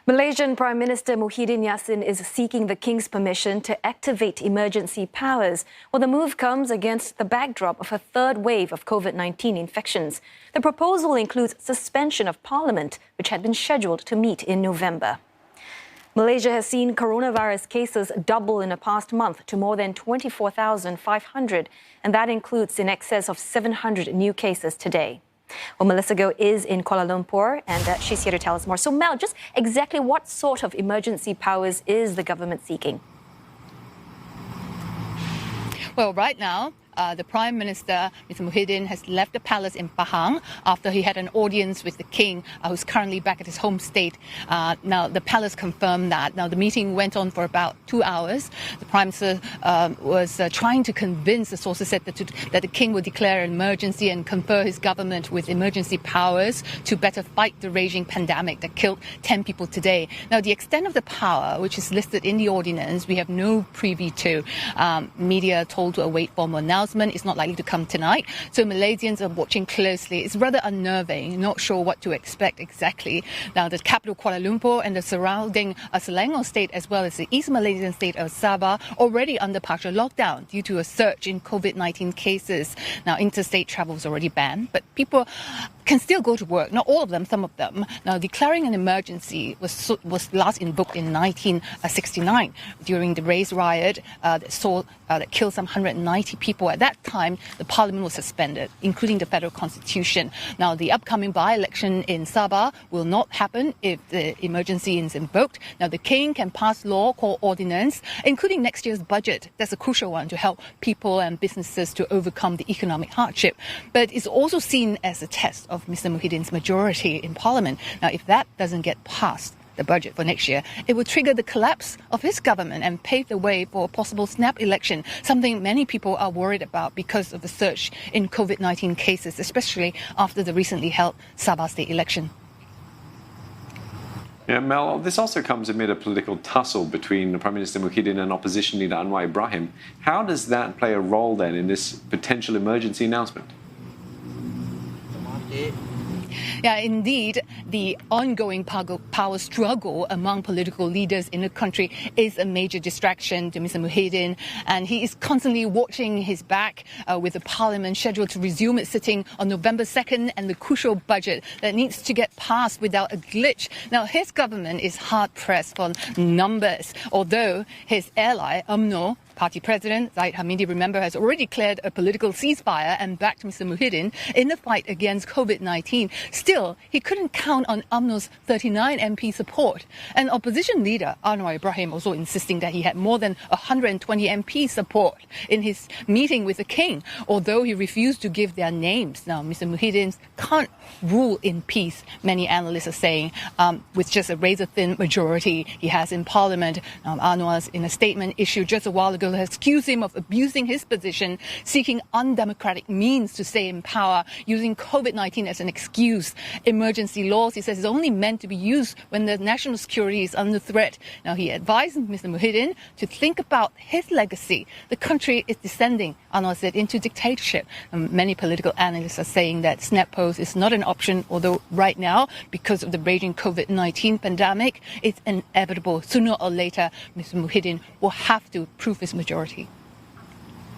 Malaysian Prime Minister Muhyiddin Yassin is seeking the King's permission to activate emergency powers. Well, the move comes against the backdrop of a third wave of COVID-19 infections. The proposal includes suspension of Parliament, which had been scheduled to meet in November. Malaysia has seen coronavirus cases double in the past month to more than 24,500, and that includes in excess of 700 new cases today. Well, Melissa Goh is in Kuala Lumpur, and she's here to tell us more. So, Mel, just exactly what sort of emergency powers is the government seeking? Well, right now, the Prime Minister, Mr. Muhyiddin, has left the palace in Pahang after he had an audience with the King, who's currently back at his home state. Now, the palace confirmed that. Now, the meeting went on for about 2 hours. The Prime Minister was trying to convince, the sources said, that the King would declare an emergency and confer his government with emergency powers to better fight the raging pandemic that killed 10 people today. Now, the extent of the power, which is listed in the ordinance, we have no privy to. Media told to await formal announcement. It's not likely to come tonight. So Malaysians are watching closely. It's rather unnerving, not sure what to expect exactly. Now, the capital Kuala Lumpur and the surrounding Selangor state, as well as the East Malaysian state of Sabah, already under partial lockdown due to a surge in COVID-19 cases. Now, interstate travel is already banned, but people can still go to work. Not all of them, some of them. Now, declaring an emergency was last invoked in 1969 during the race riot that killed some 190 people. At that time, the parliament was suspended, including the federal constitution. Now, the upcoming by-election in Sabah will not happen if the emergency is invoked. Now, the King can pass law called ordinance, including next year's budget. That's a crucial one to help people and businesses to overcome the economic hardship. But it's also seen as a test of Mr. Muhyiddin's majority in Parliament. Now, if that doesn't get passed, the budget for next year, it will trigger the collapse of his government and pave the way for a possible snap election, something many people are worried about because of the surge in COVID-19 cases, especially after the recently held Sabah state election. Yeah, Mel, this also comes amid a political tussle between Prime Minister Muhyiddin and opposition leader Anwar Ibrahim. How does that play a role then in this potential emergency announcement? Yeah, indeed, the ongoing power struggle among political leaders in the country is a major distraction to Mr. Muhyiddin, and he is constantly watching his back with the parliament scheduled to resume its sitting on November 2nd and the crucial budget that needs to get passed without a glitch. Now, his government is hard-pressed for numbers, although his ally, UMNO, Party President Zahid Hamidi, remember, has already declared a political ceasefire and backed Mr. Muhyiddin in the fight against COVID-19. Still, he couldn't count on UMNO's 39 MP support. And opposition leader Anwar Ibrahim also insisting that he had more than 120 MP support in his meeting with the King, although he refused to give their names. Now, Mr. Muhyiddin can't rule in peace, many analysts are saying, with just a razor-thin majority he has in Parliament. Anwar's, in a statement issued just a while ago, has accused him of abusing his position, seeking undemocratic means to stay in power, using COVID-19 as an excuse. Emergency laws, he says, is only meant to be used when the national security is under threat. Now, he advised Mr. Muhyiddin to think about his legacy. The country is descending, Anwar said, into dictatorship. Many political analysts are saying that snap polls is not an option, although right now, because of the raging COVID-19 pandemic, it's inevitable. Sooner or later, Mr. Muhyiddin will have to prove his majority.